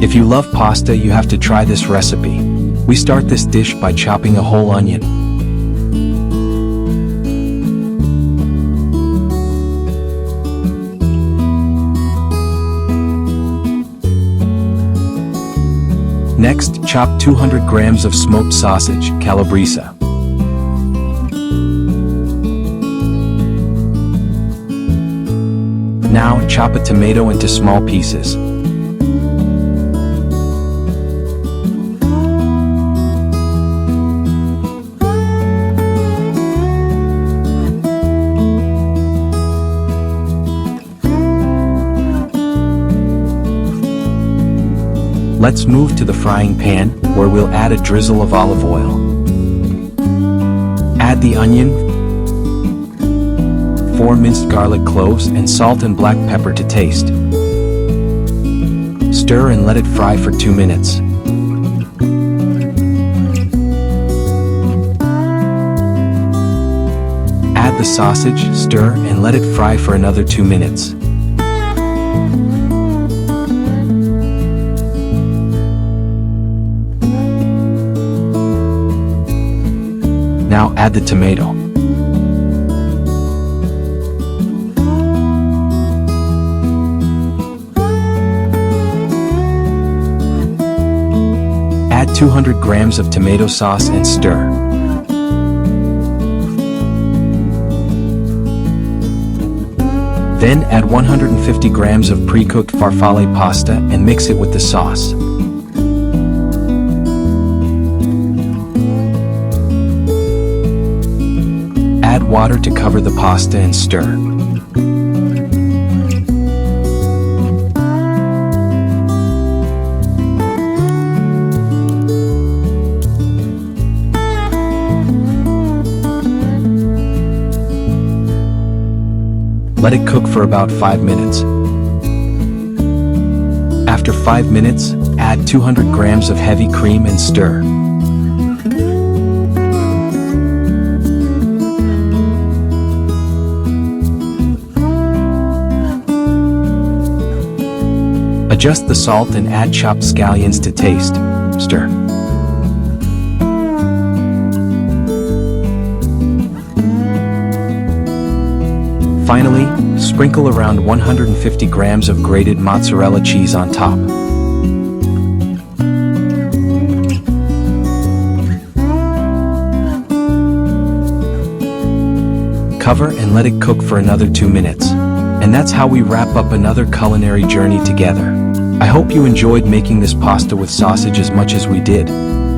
If you love pasta, you have to try this recipe. We start this dish by chopping a whole onion. Next, chop 200 grams of smoked sausage, calabrese. Now, chop a tomato into small pieces. Let's move to the frying pan, where we'll add a drizzle of olive oil. Add the onion, 4 minced garlic cloves, and salt and black pepper to taste. Stir and let it fry for 2 minutes. Add the sausage, stir, and let it fry for another 2 minutes. Now add the tomato. Add 200 grams of tomato sauce and stir. Then add 150 grams of pre-cooked farfalle pasta and mix it with the sauce. Add water to cover the pasta and stir. Let it cook for about 5 minutes. After 5 minutes, add 200 grams of heavy cream and stir. Adjust the salt and add chopped scallions to taste. Stir. Finally, sprinkle around 150 grams of grated mozzarella cheese on top. Cover and let it cook for another 2 minutes. And that's how we wrap up another culinary journey together. I hope you enjoyed making this pasta with sausage as much as we did.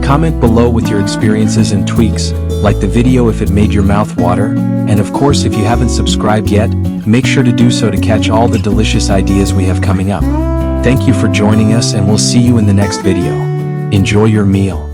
Comment below with your experiences and tweaks, like the video if it made your mouth water, and of course if you haven't subscribed yet, make sure to do so to catch all the delicious ideas we have coming up. Thank you for joining us and we'll see you in the next video. Enjoy your meal.